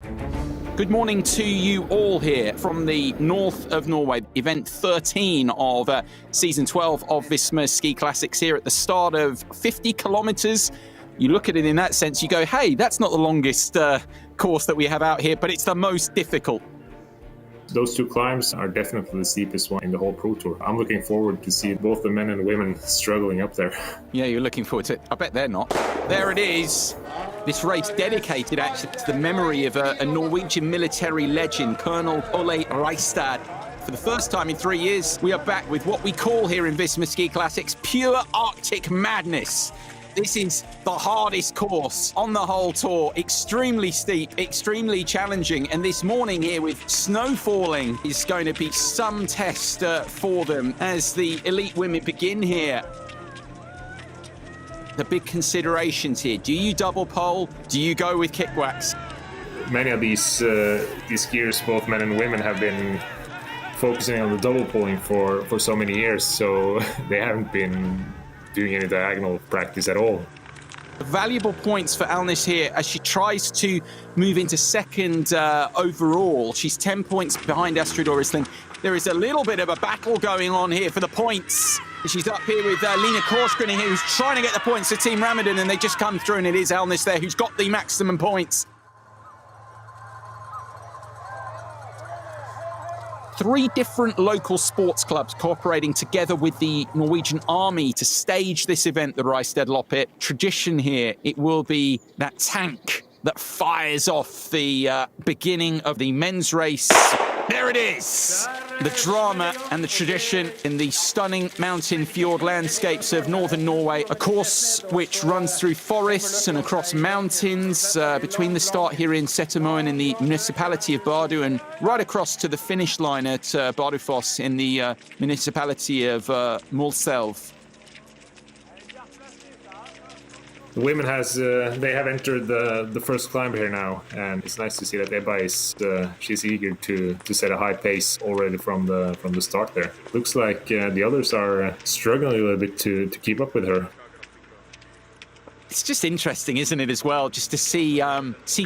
Good morning to you all here from the north of Norway, event 13 of season 12 of Visma Ski Classics here at the start of 50 kilometers. You look at it in that sense, you go, hey, that's not the longest course that we have out here, but it's the most difficult. Those two climbs are definitely the steepest one in the whole Pro Tour. I'm looking forward to see both the men and women struggling up there. Yeah, you're looking forward to it. I bet they're not. There it is. This race dedicated actually to the memory of a Norwegian military legend, Colonel Ole Reistad. For the first time in 3 years, we are back with what we call here in Visma Ski Classics, pure Arctic madness. This is the hardest course on the whole tour. Extremely steep, extremely challenging. And this morning here with snow falling is going to be some test for them as the elite women begin here. The big considerations here. Do you double pole? Do you go with kickwax? Many of these skiers, both men and women, have been focusing on the double poling for so many years. So they haven't been doing any diagonal practice at all. Valuable points for Alnis here as she tries to move into second overall. She's 10 points behind Astrid Oreslin. There is a little bit of a battle going on here for the points. She's up here with Lina Korsgren here, who's trying to get the points to Team Ramadan, and they just come through, and it is Alnis there who's got the maximum points. 3 different local sports clubs cooperating together with the Norwegian Army to stage this event, the Resistadløpet. Tradition here, it will be that tank that fires off the beginning of the men's race. There it is! The drama and the tradition in the stunning mountain fjord landscapes of northern Norway. A course which runs through forests and across mountains between the start here in Setermoen in the municipality of Bardu and right across to the finish line at Bardufoss in the municipality of Målselv. The women they have entered the first climb here now, and it's nice to see that Ebba is she's eager to set a high pace already from the start there. Looks like the others are struggling a little bit to keep up with her. It's just interesting, isn't it, as well, just to see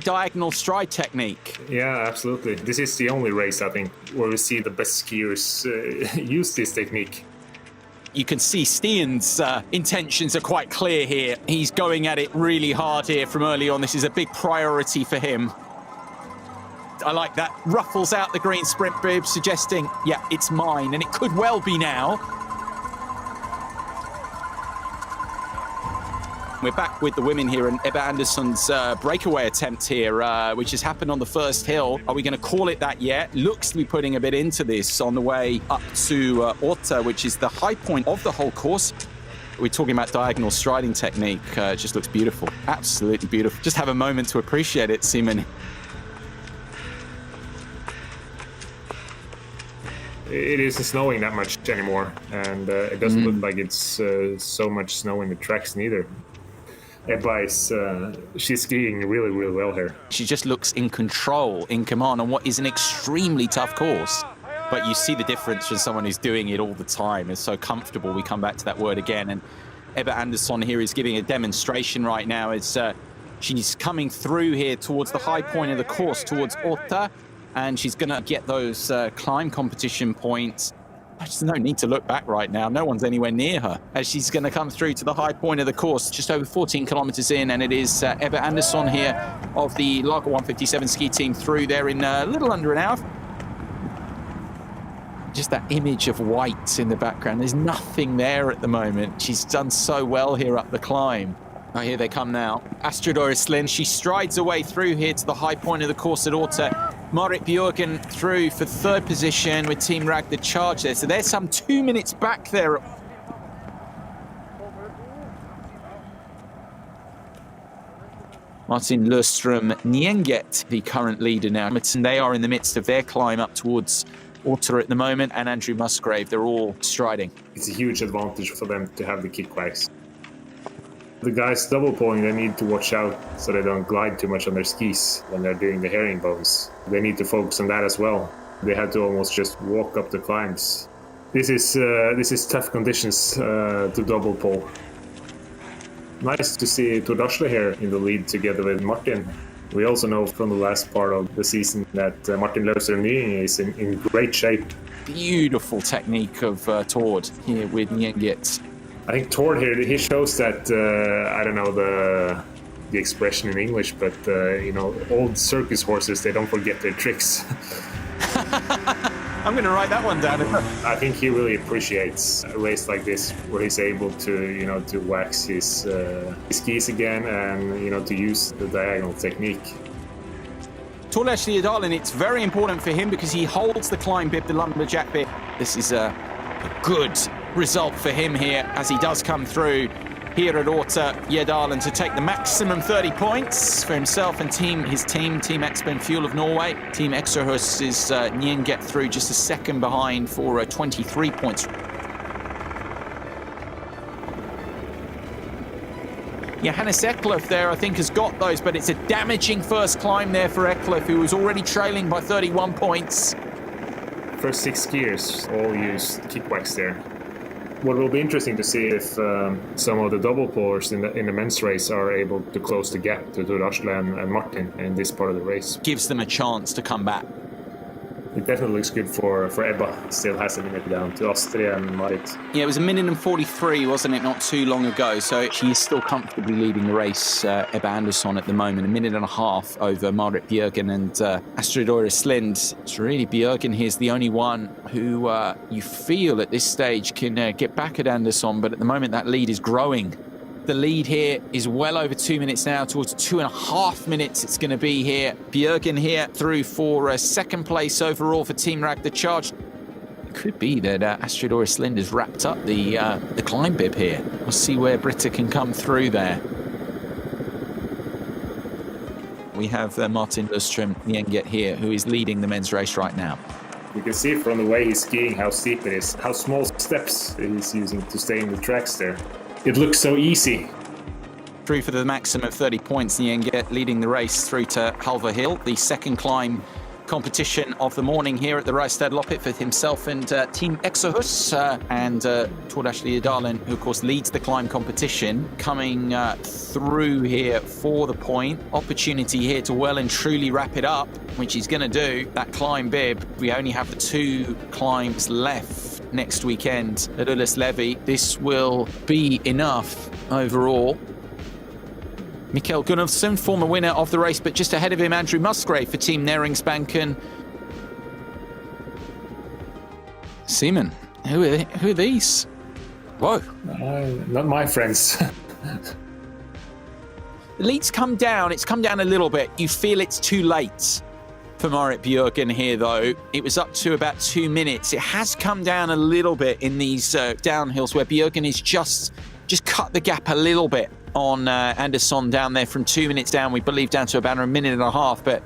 diagonal stride technique. Yeah, absolutely. This is the only race, I think, where we see the best skiers use this technique. You can see Stian's intentions are quite clear here. He's going at it really hard here from early on. This is a big priority for him. I like that. Ruffles out the green sprint bib, suggesting, yeah, it's mine, and it could well be now. We're back with the women here, and Ebba Andersson's breakaway attempt here, which has happened on the first hill. Are we going to call it that yet? Looks to be putting a bit into this on the way up to Orta, which is the high point of the whole course. We're talking about diagonal striding technique. It just looks beautiful. Absolutely beautiful. Just have a moment to appreciate it, Simon. It isn't snowing that much anymore, and it doesn't look like it's so much snow in the tracks neither. Ebba is she's skiing really, really well here. She just looks in control, in command on what is an extremely tough course. But you see the difference from someone who's doing it all the time. It's so comfortable. We come back to that word again. And Ebba Andersson here is giving a demonstration right now as she's coming through here towards the high point of the course, towards Orta. And she's going to get those climb competition points. There's no need to look back right now. No one's anywhere near her as she's going to come through to the high point of the course, just over 14 kilometers in. And it is Ebba Andersson here of the Lager 157 ski team through there in a little under an hour. Just that image of white in the background. There's nothing there at the moment. She's done so well here up the climb. Oh, here they come now. Astrid Oreslin, she strides away through here to the high point of the course at Orta. Marit Bjørgen through for third position with Team Rag the charge there. So there's some 2 minutes back there. Martin Løstrøm Nyenget, the current leader now. They are in the midst of their climb up towards Orta at the moment, and Andrew Musgrave, they're all striding. It's a huge advantage for them to have the kickbacks. The guys double poling, they need to watch out so they don't glide too much on their skis when they're doing the herringbones. They need to focus on that as well. They have to almost just walk up the climbs. This is tough conditions to double pole. Nice to see Tord Asle here in the lead together with Martin. We also know from the last part of the season that Martin Løvstrøm is in great shape. Beautiful technique of Tord here with Nyenget. I think Tord here, he shows that, I don't know the expression in English, but, old circus horses, they don't forget their tricks. I'm going to write that one down. I think he really appreciates a race like this, where he's able to, to wax his skis again and, to use the diagonal technique. Tord Resistadløpet, it's very important for him because he holds the climb bib, the lumberjack bib. This is a good result for him here as he does come through here at Årta Jedalen to take the maximum 30 points for himself and his team, Team Expen Fuel of Norway. Team Exerhus is Nyenget through just a second behind for 23 points. Johannes Eklöf there, I think, has got those, but it's a damaging first climb there for Eklöf, who was already trailing by 31 points. First 6 skiers all used kick wax there. What will be interesting to see if some of the double pullers in the men's race are able to close the gap to Asle and Martin in this part of the race. Gives them a chance to come back. It definitely looks good for Ebba. Still has a minute down to Astrid and Marit. Yeah, it was a minute and 43, wasn't it, not too long ago? So she is still comfortably leading the race, Ebba Andersson, at the moment. A minute and a half over Marit Bjørgen and Astrid Slind. It's really Bjørgen here's the only one who you feel at this stage can get back at Andersson, but at the moment that lead is growing. The lead here is well over 2 minutes now, towards 2.5 minutes it's going to be here. Bjørgen here through for second place overall for Team Rag the Charge. It could be that Astrid Slind has wrapped up the climb bib here. We'll see where Britta can come through there. We have Martin Løvstrøm Nyenget here, who is leading the men's race right now. You can see from the way he's skiing how steep it is, how small steps he's using to stay in the tracks there. It looks so easy. Through for the maximum of 30 points, Nyenget leading the race through to Halva Hill, the second climb competition of the morning here at the Resistadløpet for himself and Team Exerhus. And Tord Resistadløpet, who of course leads the climb competition, coming through here for the point. Opportunity here to well and truly wrap it up, which he's going to do. That climb bib, we only have the 2 climbs left next weekend at Ullerslevi. This will be enough overall. Mikael Gunnufsson, former winner of the race, but just ahead of him, Andrew Musgrave for Team Næringsbanken. Seaman, who are these? Whoa. Not my friends. The lead's come down. It's come down a little bit. You feel it's too late for Marit Bjørgen here, though. It was up to about 2 minutes. It has come down a little bit in these downhills where Bjørgen is just cut the gap a little bit on Andersson down there from 2 minutes down, we believe, down to about a minute and a half. But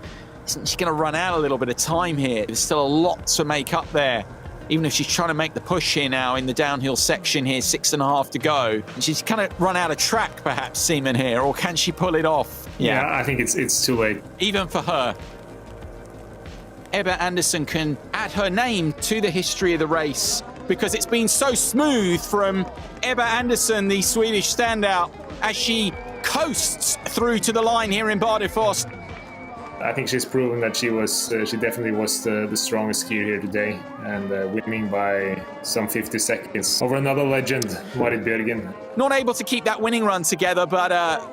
isn't she going to run out a little bit of time here? There's still a lot to make up there, even if she's trying to make the push here now in the downhill section here, 6.5 to go. And she's kind of run out of track, perhaps, Seaman here, or can she pull it off? Yeah, I think it's too late. Even for her. Ebba Andersson can add her name to the history of the race because it's been so smooth from Ebba Andersson, the Swedish standout, as she coasts through to the line here in Bardufoss. I think she's proven that she definitely was the strongest skier here today, and winning by some 50 seconds over another legend, Marit Bjørgen. Not able to keep that winning run together, but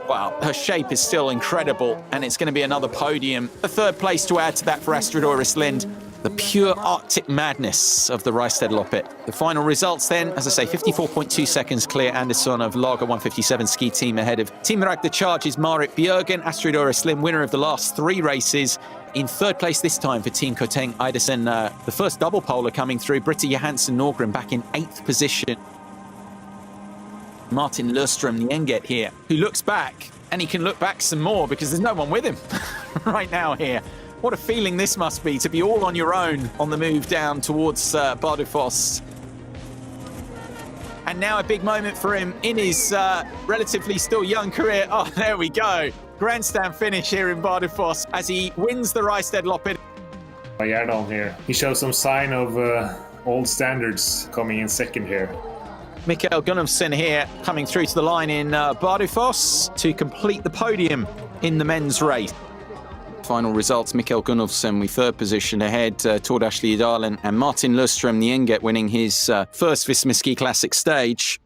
well, her shape is still incredible, and it's going to be another podium. A third place to add to that for Astrid Slind. The pure Arctic madness of the Resistadløpet. The final results then, as I say, 54.2 seconds clear. Andersson of Lager 157 ski team ahead of Team Rag the Charge is Marit Bjørgen. Astrid Slind, winner of the last 3 races. In third place this time for Team Koteng Idersen. The first double polar coming through. Britta Johansson Norgren back in 8th position. Martin Løvstrøm Nyenget here, who looks back, and he can look back some more because there's no one with him right now here. What a feeling this must be, to be all on your own on the move down towards Bardufoss. And now a big moment for him in his relatively still young career. Oh, there we go. Grandstand finish here in Bardufoss as he wins the Resistadløpet. Gjerdalen here. He shows some sign of old standards coming in second here. Mikael Gunnufsson here coming through to the line in Bardufoss to complete the podium in the men's race. Final results, Mikkel Gunnulfsen with third position ahead, Tord Ashley Idalen and Martin Lundström, the Inget, winning his first Visma Ski Classic stage.